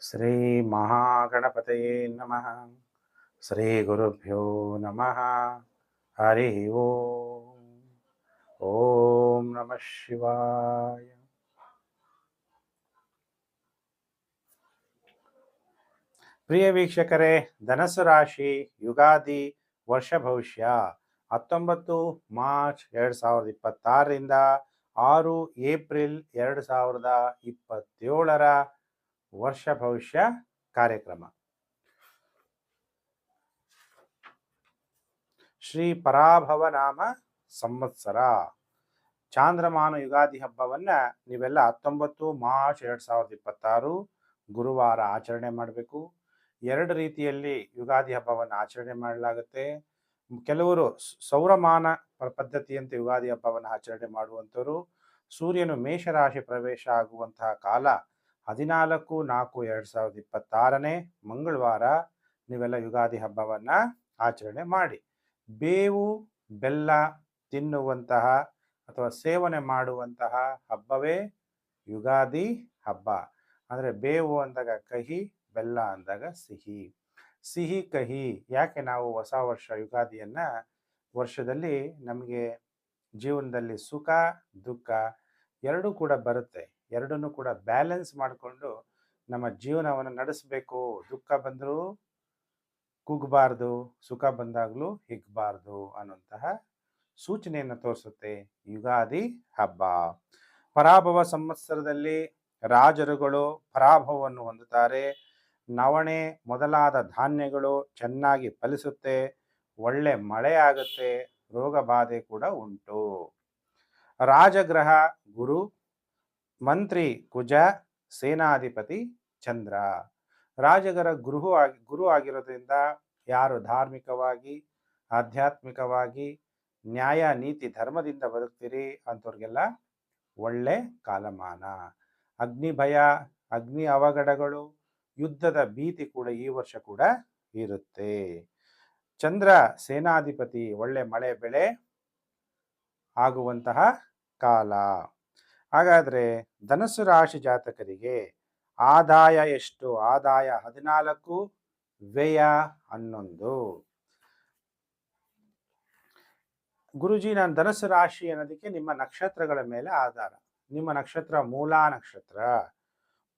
ಶ್ರೀ ಮಹಾಗಣಪತಯೇ ನಮಃ. ಶ್ರೀ ಗುರುಭ್ಯೋ ನಮಃ. ಹರಿ ಓಂ. ಓಂ ನಮಃ ಶಿವಾಯ. ಪ್ರಿಯ ವೀಕ್ಷಕರೇ, ಧನಸ್ಸು ರಾಶಿ ಯುಗಾದಿ ವರ್ಷ ಭವಿಷ್ಯ 19 ಮಾರ್ಚ್ 2026ರಿಂದ 6 ಏಪ್ರಿಲ್ 2027 ವರ್ಷ ಭವಿಷ್ಯ ಕಾರ್ಯಕ್ರಮ. ಶ್ರೀ ಪರಾಭವ ನಾಮ ಸಂವತ್ಸರ ಚಾಂದ್ರಮಾನ ಯುಗಾದಿ ಹಬ್ಬವನ್ನ ನೀವೆಲ್ಲ 19 ಮಾರ್ಚ್ 2026 ಗುರುವಾರ ಆಚರಣೆ ಮಾಡಬೇಕು. ಎರಡು ರೀತಿಯಲ್ಲಿ ಯುಗಾದಿ ಹಬ್ಬವನ್ನು ಆಚರಣೆ ಮಾಡಲಾಗುತ್ತೆ. ಕೆಲವರು ಸೌರಮಾನ ಪದ್ಧತಿಯಂತೆ ಯುಗಾದಿ ಹಬ್ಬವನ್ನು ಆಚರಣೆ ಮಾಡುವಂಥವರು. ಸೂರ್ಯನು ಮೇಷರಾಶಿ ಪ್ರವೇಶ ಆಗುವಂತಹ ಕಾಲ 14/4/2026 ಮಂಗಳವಾರ ನೀವೆಲ್ಲ ಯುಗಾದಿ ಹಬ್ಬವನ್ನ ಆಚರಣೆ ಮಾಡಿ. ಬೇವು ಬೆಲ್ಲ ತಿನ್ನುವಂತಹ ಅಥವಾ ಸೇವನೆ ಮಾಡುವಂತಹ ಹಬ್ಬವೇ ಯುಗಾದಿ ಹಬ್ಬ. ಅಂದರೆ ಬೇವು ಅಂದಾಗ ಕಹಿ, ಬೆಲ್ಲ ಅಂದಾಗ ಸಿಹಿ. ಸಿಹಿ ಕಹಿ ಯಾಕೆ ನಾವು ಹೊಸ ವರ್ಷ ಯುಗಾದಿಯನ್ನ ವರ್ಷದಲ್ಲಿ ನಮಗೆ ಜೀವನದಲ್ಲಿ ಸುಖ ದುಃಖ ಎರಡೂ ಕೂಡ ಬರುತ್ತೆ. ಎರಡನ್ನೂ ಕೂಡ ಬ್ಯಾಲೆನ್ಸ್ ಮಾಡಿಕೊಂಡು ನಮ್ಮ ಜೀವನವನ್ನು ನಡೆಸಬೇಕು. ದುಃಖ ಬಂದರೂ ಕುಗ್ಗಬಾರ್ದು, ಸುಖ ಬಂದಾಗಲೂ ಹಿಗ್ಬಾರ್ದು ಅನ್ನುವಂತಹ ಸೂಚನೆಯನ್ನು ತೋರಿಸುತ್ತೆ ಯುಗಾದಿ ಹಬ್ಬ. ಪರಾಭವ ಸಂವತ್ಸರದಲ್ಲಿ ರಾಜರುಗಳು ಪರಾಭವವನ್ನು ಹೊಂದುತ್ತಾರೆ. ನವಣೆ ಮೊದಲಾದ ಧಾನ್ಯಗಳು ಚೆನ್ನಾಗಿ ಫಲಿಸುತ್ತೆ, ಒಳ್ಳೆ ಮಳೆ ಆಗುತ್ತೆ, ರೋಗ ಬಾಧೆ ಕೂಡ ಉಂಟು. ರಾಜಗ್ರಹ ಗುರು, ಮಂತ್ರಿ ಕುಜ, ಸೇನಾಧಿಪತಿ ಚಂದ್ರ. ರಾಜಗರ ಗುರು ಆಗಿರೋದ್ರಿಂದ ಯಾರು ಧಾರ್ಮಿಕವಾಗಿ ಆಧ್ಯಾತ್ಮಿಕವಾಗಿ ನ್ಯಾಯ ನೀತಿ ಧರ್ಮದಿಂದ ಬದುಕ್ತೀರಿ ಅಂಥವ್ರಿಗೆಲ್ಲ ಒಳ್ಳೆ ಕಾಲಮಾನ. ಅಗ್ನಿ ಭಯ, ಅಗ್ನಿ ಅವಘಡಗಳು, ಯುದ್ಧದ ಭೀತಿ ಕೂಡ ಈ ವರ್ಷ ಕೂಡ ಇರುತ್ತೆ. ಚಂದ್ರ ಸೇನಾಧಿಪತಿ, ಒಳ್ಳೆ ಮಳೆ ಬೆಳೆ ಆಗುವಂತಹ ಕಾಲ. ಹಾಗಾದ್ರೆ ಧನಸ್ಸು ರಾಶಿ ಜಾತಕರಿಗೆ ಆದಾಯ ಎಷ್ಟು? ಆದಾಯ 14, ವ್ಯಯ 11. ಗುರುಜಿ, ನಾನು ಧನಸ್ಸು ರಾಶಿ ಅನ್ನೋದಕ್ಕೆ ನಿಮ್ಮ ನಕ್ಷತ್ರಗಳ ಮೇಲೆ ಆಧಾರ. ನಿಮ್ಮ ನಕ್ಷತ್ರ ಮೂಲಾ ನಕ್ಷತ್ರ,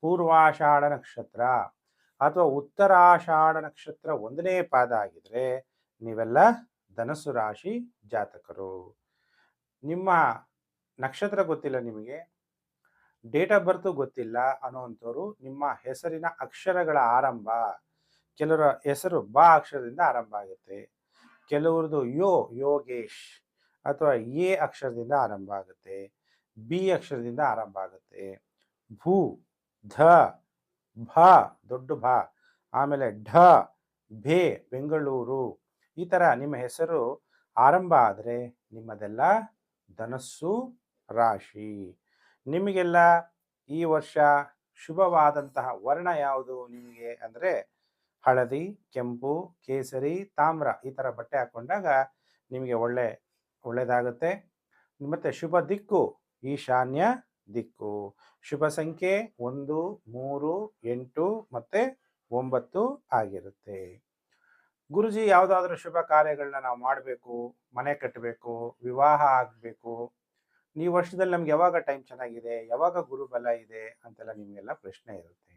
ಪೂರ್ವಾಷಾಢ ನಕ್ಷತ್ರ ಅಥವಾ ಉತ್ತರಾಷಾಢ ನಕ್ಷತ್ರ 1ನೇ ಪಾದ ಆಗಿದ್ರೆ ನೀವೆಲ್ಲ ಧನಸ್ಸು ರಾಶಿ ಜಾತಕರು. ನಿಮ್ಮ ನಕ್ಷತ್ರ ಗೊತ್ತಿಲ್ಲ, ನಿಮಗೆ ಡೇಟ್ ಆಫ್ ಬರ್ತ್ ಗೊತ್ತಿಲ್ಲ ಅನ್ನುವಂಥವ್ರು ನಿಮ್ಮ ಹೆಸರಿನ ಅಕ್ಷರಗಳ ಆರಂಭ, ಕೆಲವರ ಹೆಸರು ಬಾ ಅಕ್ಷರದಿಂದ ಆರಂಭ ಆಗುತ್ತೆ, ಕೆಲವ್ರದ್ದು ಯೋಗೇಶ್ ಅಥವಾ ಎ ಅಕ್ಷರದಿಂದ ಆರಂಭ ಆಗುತ್ತೆ, ಬಿ ಅಕ್ಷರದಿಂದ ಆರಂಭ ಆಗುತ್ತೆ, ಭೂ ಧ ಭ ದೊಡ್ಡ ಭ, ಆಮೇಲೆ ಢ ಭೇ ಬೆಂಗಳೂರು, ಈ ಥರ ನಿಮ್ಮ ಹೆಸರು ಆರಂಭ ಆದರೆ ನಿಮ್ಮದೆಲ್ಲ ಧನಸ್ಸು ರಾಶಿ. ನಿಮಗೆಲ್ಲ ಈ ವರ್ಷ ಶುಭವಾದಂತಹ ವರ್ಣ ಯಾವುದು ನಿಮಗೆ ಅಂದರೆ ಹಳದಿ, ಕೆಂಪು, ಕೇಸರಿ, ತಾಮ್ರ ಈ ಥರ ಬಟ್ಟೆ ಹಾಕ್ಕೊಂಡಾಗ ನಿಮಗೆ ಒಳ್ಳೆಯದಾಗುತ್ತೆ. ಮತ್ತು ಶುಭ ದಿಕ್ಕು ಈಶಾನ್ಯ ದಿಕ್ಕು. ಶುಭ ಸಂಖ್ಯೆ 1, 3, 8 ಮತ್ತು 9 ಆಗಿರುತ್ತೆ. ಗುರುಜಿ, ಯಾವುದಾದ್ರೂ ಶುಭ ಕಾರ್ಯಗಳನ್ನ ನಾವು ಮಾಡಬೇಕು, ಮನೆ ಕಟ್ಟಬೇಕು, ವಿವಾಹ ಆಗಬೇಕು, ಈ ವರ್ಷದಲ್ಲಿ ನಮ್ಗೆ ಯಾವಾಗ ಟೈಮ್ ಚೆನ್ನಾಗಿದೆ, ಯಾವಾಗ ಗುರುಬಲ ಇದೆ ಅಂತೆಲ್ಲ ನಿಮಗೆಲ್ಲ ಪ್ರಶ್ನೆ ಇರುತ್ತೆ.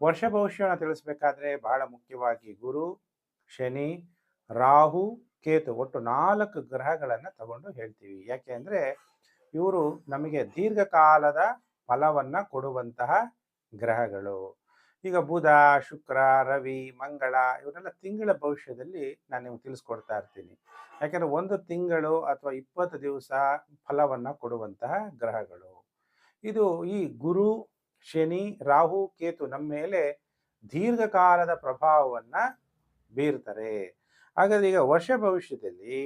ವರ್ಷ ಭವಿಷ್ಯವನ್ನು ತಿಳಿಸ್ಬೇಕಾದ್ರೆ ಬಹಳ ಮುಖ್ಯವಾಗಿ ಗುರು, ಶನಿ, ರಾಹು, ಕೇತು ಒಟ್ಟು 4 ಗ್ರಹಗಳನ್ನು ತಗೊಂಡು ಹೇಳ್ತೀವಿ. ಯಾಕೆ ಅಂದರೆ ಇವರು ನಮಗೆ ದೀರ್ಘಕಾಲದ ಫಲವನ್ನು ಕೊಡುವಂತಹ ಗ್ರಹಗಳು. ಈಗ ಬುಧ, ಶುಕ್ರ, ರವಿ, ಮಂಗಳ ಇವರೆಲ್ಲ ತಿಂಗಳ ಭವಿಷ್ಯದಲ್ಲಿ ನಾನು ನಿಮ್ಗೆ ತಿಳಿಸ್ಕೊಡ್ತಾ ಇರ್ತೀನಿ. ಯಾಕೆಂದರೆ 1 ತಿಂಗಳು ಅಥವಾ 20 ದಿವಸ ಫಲವನ್ನು ಕೊಡುವಂತಹ ಗ್ರಹಗಳು. ಇದು ಈ ಗುರು, ಶನಿ, ರಾಹು, ಕೇತು ನಮ್ಮ ಮೇಲೆ ದೀರ್ಘಕಾಲದ ಪ್ರಭಾವವನ್ನು ಬೀರ್ತಾರೆ. ಹಾಗಾದ್ರೆ ಈಗ ವರ್ಷ ಭವಿಷ್ಯದಲ್ಲಿ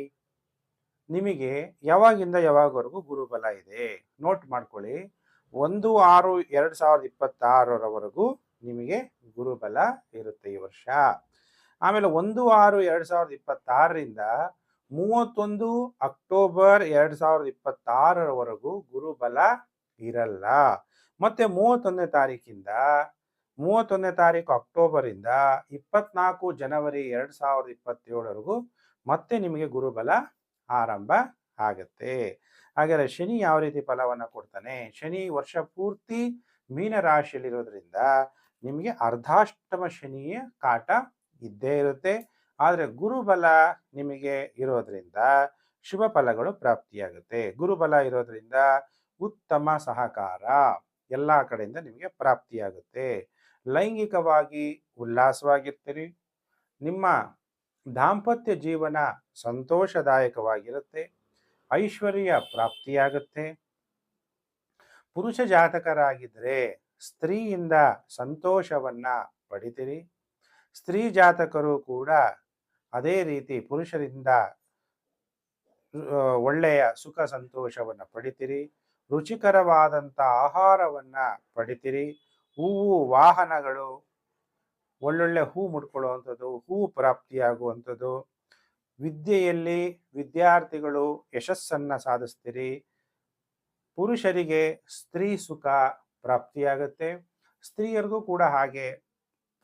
ನಿಮಗೆ ಯಾವಾಗಿಂದ ಯಾವಾಗವರೆಗೂ ಗುರುಬಲ ಇದೆ ನೋಟ್ ಮಾಡ್ಕೊಳ್ಳಿ. 1/6/2026 ನಿಮಗೆ ಗುರುಬಲ ಇರುತ್ತೆ ಈ ವರ್ಷ. ಆಮೇಲೆ 1/6/2026ರಿಂದ 31 ಅಕ್ಟೋಬರ್ 2026 ಗುರುಬಲ ಇರಲ್ಲ. ಮತ್ತೆ 31ನೇ ತಾರೀಕಿಂದ 31ನೇ ತಾರೀಕು ಅಕ್ಟೋಬರಿಂದ 24 ಜನವರಿ 2027ವರೆಗೂ ಮತ್ತೆ ನಿಮಗೆ ಗುರುಬಲ ಆರಂಭ ಆಗತ್ತೆ. ಹಾಗಾದರೆ ಶನಿ ಯಾವ ರೀತಿ ಫಲವನ್ನು ಕೊಡ್ತಾನೆ? ಶನಿ ವರ್ಷ ಪೂರ್ತಿ ಮೀನ ರಾಶಿಯಲ್ಲಿರೋದ್ರಿಂದ ನಿಮಗೆ ಅರ್ಧಾಷ್ಟಮ ಶನಿಯ ಕಾಟ ಇದ್ದೇ ಇರುತ್ತೆ. ಆದರೆ ಗುರುಬಲ ನಿಮಗೆ ಇರೋದ್ರಿಂದ ಶುಭ ಫಲಗಳು ಪ್ರಾಪ್ತಿಯಾಗುತ್ತೆ. ಗುರುಬಲ ಇರೋದ್ರಿಂದ ಉತ್ತಮ ಸಹಕಾರ ಎಲ್ಲ ಕಡೆಯಿಂದ ನಿಮಗೆ ಪ್ರಾಪ್ತಿಯಾಗುತ್ತೆ. ಲೈಂಗಿಕವಾಗಿ ಉಲ್ಲಾಸವಾಗಿರ್ತೀರಿ. ನಿಮ್ಮ ದಾಂಪತ್ಯ ಜೀವನ ಸಂತೋಷದಾಯಕವಾಗಿರುತ್ತೆ. ಐಶ್ವರ್ಯ ಪ್ರಾಪ್ತಿಯಾಗುತ್ತೆ. ಪುರುಷ ಜಾತಕರಾಗಿದ್ದರೆ ಸ್ತ್ರೀಯಿಂದ ಸಂತೋಷವನ್ನ ಪಡಿತೀರಿ. ಸ್ತ್ರೀ ಜಾತಕರು ಕೂಡ ಅದೇ ರೀತಿ ಪುರುಷರಿಂದ ಒಳ್ಳೆಯ ಸುಖ ಸಂತೋಷವನ್ನು ಪಡಿತೀರಿ. ರುಚಿಕರವಾದಂಥ ಆಹಾರವನ್ನು ಪಡಿತೀರಿ. ಹೂವು ವಾಹನಗಳು ಒಳ್ಳೊಳ್ಳೆ ಹೂ ಮುಡ್ಕೊಳ್ಳುವಂಥದ್ದು, ಹೂ ಪ್ರಾಪ್ತಿಯಾಗುವಂಥದ್ದು. ವಿದ್ಯೆಯಲ್ಲಿ ವಿದ್ಯಾರ್ಥಿಗಳು ಯಶಸ್ಸನ್ನು ಸಾಧಿಸ್ತೀರಿ. ಪುರುಷರಿಗೆ ಸ್ತ್ರೀ ಸುಖ ಪ್ರಾಪ್ತಿಯಾಗುತ್ತೆ. ಸ್ತ್ರೀಯರಿಗೂ ಕೂಡ ಹಾಗೆ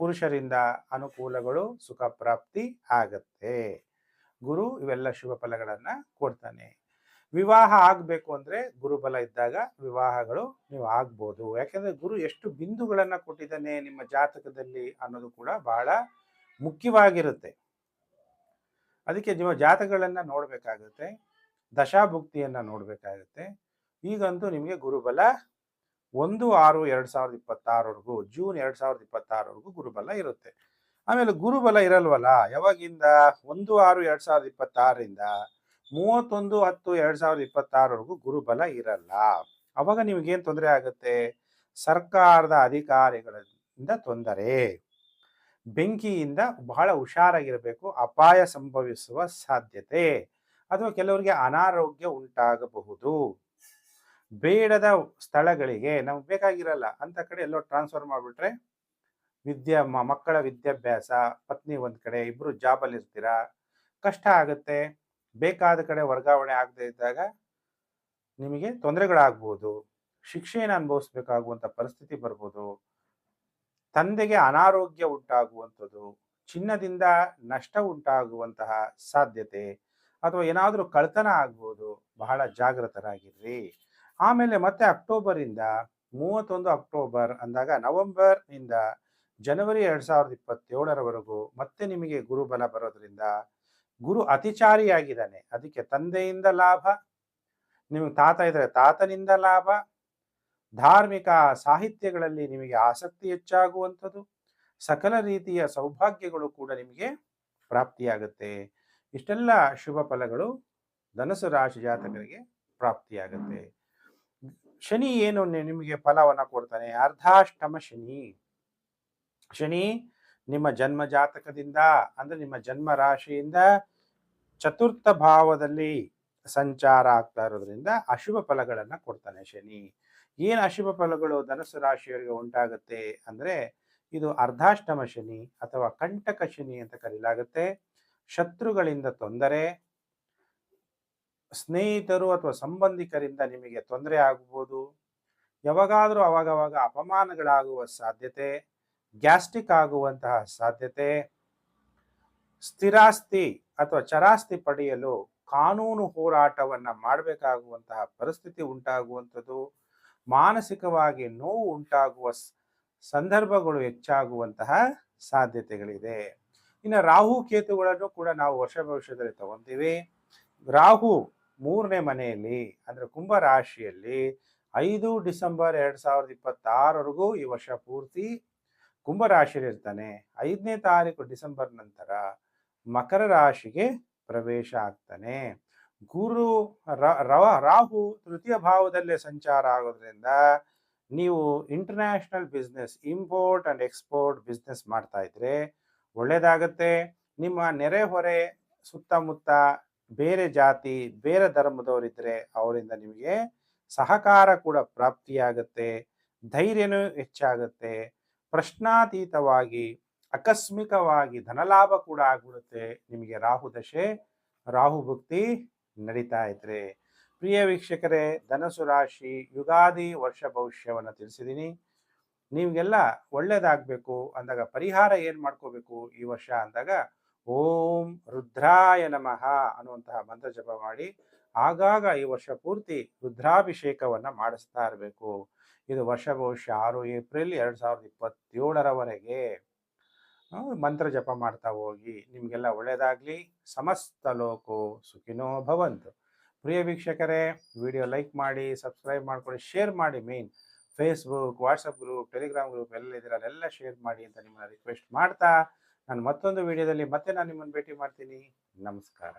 ಪುರುಷರಿಂದ ಅನುಕೂಲಗಳು ಸುಖ ಪ್ರಾಪ್ತಿ ಆಗತ್ತೆ. ಗುರು ಇವೆಲ್ಲ ಶುಭ ಫಲಗಳನ್ನು ಕೊಡ್ತಾನೆ. ವಿವಾಹ ಆಗಬೇಕು ಅಂದರೆ ಗುರುಬಲ ಇದ್ದಾಗ ವಿವಾಹಗಳು ನೀವು ಆಗ್ಬೋದು. ಯಾಕೆಂದರೆ ಗುರು ಎಷ್ಟು ಬಿಂದುಗಳನ್ನು ಕೊಟ್ಟಿದ್ದಾನೆ ನಿಮ್ಮ ಜಾತಕದಲ್ಲಿ ಅನ್ನೋದು ಕೂಡ ಬಹಳ ಮುಖ್ಯವಾಗಿರುತ್ತೆ. ಅದಕ್ಕೆ ನಿಮ್ಮ ಜಾತಕಗಳನ್ನು ನೋಡಬೇಕಾಗುತ್ತೆ, ದಶಾಭುಕ್ತಿಯನ್ನು ನೋಡಬೇಕಾಗುತ್ತೆ. ಈಗಂತೂ ನಿಮಗೆ ಗುರುಬಲ 1/6/2026ವರೆಗೂ, ಜೂನ್ 2026ವರೆಗೂ ಗುರುಬಲ ಇರುತ್ತೆ. ಆಮೇಲೆ ಗುರುಬಲ ಇರಲ್ವಲ್ಲ, ಯಾವಾಗಿಂದ 1/6/2026ರಿಂದ 31/10/2026ವರೆಗೂ ಗುರುಬಲ ಇರಲ್ಲ. ಅವಾಗ ನಿಮಗೇನು ತೊಂದರೆ ಆಗುತ್ತೆ? ಸರ್ಕಾರದ ಅಧಿಕಾರಿಗಳಿಂದ ತೊಂದರೆ, ಬೆಂಕಿಯಿಂದ ಬಹಳ ಹುಷಾರಾಗಿರಬೇಕು. ಅಪಾಯ ಸಂಭವಿಸುವ ಸಾಧ್ಯತೆ, ಅಥವಾ ಕೆಲವರಿಗೆ ಅನಾರೋಗ್ಯ ಉಂಟಾಗಬಹುದು. ಬೇಡದ ಸ್ಥಳಗಳಿಗೆ ನಮ್ಗೆ ಬೇಕಾಗಿರಲ್ಲ ಅಂತ ಕಡೆ ಎಲ್ಲೋ ಟ್ರಾನ್ಸ್ಫರ್ ಮಾಡಿಬಿಟ್ರೆ ಮಕ್ಕಳ ವಿದ್ಯಾಭ್ಯಾಸ, ಪತ್ನಿ ಒಂದು ಕಡೆ, ಇಬ್ಬರು ಜಾಬಲ್ಲಿ ಇರ್ತೀರಾ, ಕಷ್ಟ ಆಗುತ್ತೆ. ಬೇಕಾದ ಕಡೆ ವರ್ಗಾವಣೆ ಆಗದೆ ಇದ್ದಾಗ ನಿಮಗೆ ತೊಂದರೆಗಳಾಗ್ಬೋದು. ಶಿಕ್ಷೆಯನ್ನು ಅನುಭವಿಸ್ಬೇಕಾಗುವಂಥ ಪರಿಸ್ಥಿತಿ ಬರ್ಬೋದು. ತಂದೆಗೆ ಅನಾರೋಗ್ಯ ಉಂಟಾಗುವಂಥದ್ದು, ಚಿನ್ನದಿಂದ ನಷ್ಟ ಉಂಟಾಗುವಂತಹ ಸಾಧ್ಯತೆ, ಅಥವಾ ಏನಾದರೂ ಕಳ್ತನ ಆಗ್ಬೋದು. ಬಹಳ ಜಾಗೃತರಾಗಿರ್ರಿ. ಆಮೇಲೆ ಮತ್ತೆ ಅಕ್ಟೋಬರಿಂದ 31 ಅಕ್ಟೋಬರ್ ಅಂದಾಗ ನವೆಂಬರ್ನಿಂದ ಜನವರಿ 2027ರವರೆಗೂ ಮತ್ತೆ ನಿಮಗೆ ಗುರುಬಲ ಬರೋದ್ರಿಂದ ಗುರು ಅತಿಚಾರಿಯಾಗಿದ್ದಾನೆ. ಅದಕ್ಕೆ ತಂದೆಯಿಂದ ಲಾಭ, ನಿಮಗೆ ತಾತ ಇದ್ದರೆ ತಾತನಿಂದ ಲಾಭ, ಧಾರ್ಮಿಕ ಸಾಹಿತ್ಯಗಳಲ್ಲಿ ನಿಮಗೆ ಆಸಕ್ತಿ ಹೆಚ್ಚಾಗುವಂಥದ್ದು, ಸಕಲ ರೀತಿಯ ಸೌಭಾಗ್ಯಗಳು ಕೂಡ ನಿಮಗೆ ಪ್ರಾಪ್ತಿಯಾಗುತ್ತೆ. ಇಷ್ಟೆಲ್ಲ ಶುಭ ಫಲಗಳು ಧನುಸು ರಾಶಿ ಜಾತಕರಿಗೆ ಪ್ರಾಪ್ತಿಯಾಗುತ್ತೆ. ಶನಿ ಏನು ನಿಮಗೆ ಫಲವನ್ನು ಕೊಡ್ತಾನೆ? ಅರ್ಧಾಷ್ಟಮ ಶನಿ. ಶನಿ ನಿಮ್ಮ ಜನ್ಮ ಜಾತಕದಿಂದ, ಅಂದ್ರೆ ನಿಮ್ಮ ಜನ್ಮ ರಾಶಿಯಿಂದ ಚತುರ್ಥ ಭಾವದಲ್ಲಿ ಸಂಚಾರ ಆಗ್ತಾ ಇರೋದ್ರಿಂದ ಅಶುಭ ಫಲಗಳನ್ನು ಕೊಡ್ತಾನೆ ಶನಿ. ಏನು ಅಶುಭ ಫಲಗಳು ಧನುಸು ರಾಶಿಯವರಿಗೆ ಉಂಟಾಗುತ್ತೆ ಅಂದರೆ, ಇದು ಅರ್ಧಾಷ್ಟಮ ಶನಿ ಅಥವಾ ಕಂಟಕ ಶನಿ ಅಂತ ಕರೆಯಲಾಗುತ್ತೆ. ಶತ್ರುಗಳಿಂದ ತೊಂದರೆ, ಸ್ನೇಹಿತರು ಅಥವಾ ಸಂಬಂಧಿಕರಿಂದ ನಿಮಗೆ ತೊಂದರೆ ಆಗಬಹುದು. ಯಾವಾಗಾದರೂ ಅವಾಗವಾಗ ಅಪಮಾನಗಳಾಗುವ ಸಾಧ್ಯತೆ, ಗ್ಯಾಸ್ಟ್ರಿಕ್ ಆಗುವಂತಹ ಸಾಧ್ಯತೆ, ಸ್ಥಿರಾಸ್ತಿ ಅಥವಾ ಚರಾಸ್ತಿ ಪಡೆಯಲು ಕಾನೂನು ಹೋರಾಟವನ್ನು ಮಾಡಬೇಕಾಗುವಂತಹ ಪರಿಸ್ಥಿತಿ ಉಂಟಾಗುವಂಥದ್ದು, ಮಾನಸಿಕವಾಗಿ ನೋವು ಉಂಟಾಗುವ ಸಂದರ್ಭಗಳು ಹೆಚ್ಚಾಗುವಂತಹ ಸಾಧ್ಯತೆಗಳಿದೆ. ಇನ್ನು ರಾಹು ಕೇತುಗಳನ್ನು ಕೂಡ ನಾವು ವರ್ಷ ಭವಿಷ್ಯದಲ್ಲಿ ತಗೊಂತೀವಿ. ರಾಹು 3ನೇ ಮನೆಯಲ್ಲಿ ಅಂದರೆ ಕುಂಭ ರಾಶಿಯಲ್ಲಿ 5 ಡಿಸೆಂಬರ್ 2026ವರೆಗೂ ಈ ವರ್ಷ ಪೂರ್ತಿ ಕುಂಭ ರಾಶಿಯಲ್ಲಿ ಇರ್ತಾನೆ. 5ನೇ ತಾರೀಕು ಡಿಸೆಂಬರ್ ನಂತರ ಮಕರ ರಾಶಿಗೆ ಪ್ರವೇಶ ಆಗ್ತಾನೆ. ಗುರು ರಾಹು ತೃತೀಯ ಭಾವದಲ್ಲೇ ಸಂಚಾರ ಆಗೋದ್ರಿಂದ ನೀವು international business, import and export business ಮಾಡ್ತಾ ಇದ್ರೆ ಒಳ್ಳೇದಾಗತ್ತೆ. ನಿಮ್ಮ ನೆರೆಹೊರೆ ಸುತ್ತಮುತ್ತ ಬೇರೆ ಜಾತಿ, ಬೇರೆ ಧರ್ಮದವರಿದ್ದರೆ ಅವರಿಂದ ನಿಮಗೆ ಸಹಕಾರ ಕೂಡ ಪ್ರಾಪ್ತಿಯಾಗತ್ತೆ. ಧೈರ್ಯನೂ ಹೆಚ್ಚಾಗುತ್ತೆ. ಪ್ರಶ್ನಾತೀತವಾಗಿ ಆಕಸ್ಮಿಕವಾಗಿ ಧನಲಾಭ ಕೂಡ ಆಗ್ಬಿಡುತ್ತೆ ನಿಮಗೆ ರಾಹು ದಶೆ, ರಾಹು ಭುಕ್ತಿ ನಡೀತಾ ಇದ್ರೆ. ಪ್ರಿಯ ವೀಕ್ಷಕರೇ, ಧನುಸು ರಾಶಿ ಯುಗಾದಿ ವರ್ಷ ಭವಿಷ್ಯವನ್ನು ತಿಳಿಸಿದ್ದೀನಿ. ನಿಮಗೆಲ್ಲ ಒಳ್ಳೇದಾಗಬೇಕು ಅಂದಾಗ ಪರಿಹಾರ ಏನು ಮಾಡ್ಕೋಬೇಕು ಈ ವರ್ಷ ಅಂದಾಗ ಓಂ ರುದ್ರಾಯ ನಮಃ ಅನ್ನುವಂತಹ ಮಂತ್ರ ಜಪ ಮಾಡಿ ಆಗಾಗ ಈ ವರ್ಷ ಪೂರ್ತಿ ರುದ್ರಾಭಿಷೇಕವನ್ನು ಮಾಡಿಸ್ತಾ ಇರಬೇಕು. ಇದು ವರ್ಷ ಭವಿಷ್ಯ 6 ಏಪ್ರಿಲ್ 2027ರವರೆಗೆ ಮಂತ್ರ ಜಪ ಮಾಡ್ತಾ ಹೋಗಿ. ನಿಮಗೆಲ್ಲ ಒಳ್ಳೆಯದಾಗಲಿ. ಸಮಸ್ತ ಲೋಕೋ ಸುಖಿನೋ ಭವಂತು. ಪ್ರಿಯ ವೀಕ್ಷಕರೇ, ವಿಡಿಯೋ ಲೈಕ್ ಮಾಡಿ, ಸಬ್ಸ್ಕ್ರೈಬ್ ಮಾಡ್ಕೊಳ್ಳಿ, ಶೇರ್ ಮಾಡಿ. Main Facebook, WhatsApp group, Telegram group ಎಲ್ಲ ಇದ್ದೀರ ಅಲ್ಲೆಲ್ಲ ಶೇರ್ ಮಾಡಿ ಅಂತ ನಿಮ್ಮನ್ನ ರಿಕ್ವೆಸ್ಟ್ ಮಾಡ್ತಾ ನಾನು ಮತ್ತೊಂದು ವಿಡಿಯೋದಲ್ಲಿ ಮತ್ತೆ ನಾನು ನಿಮ್ಮನ್ನು ಭೇಟಿ ಮಾಡ್ತೀನಿ. ನಮಸ್ಕಾರ.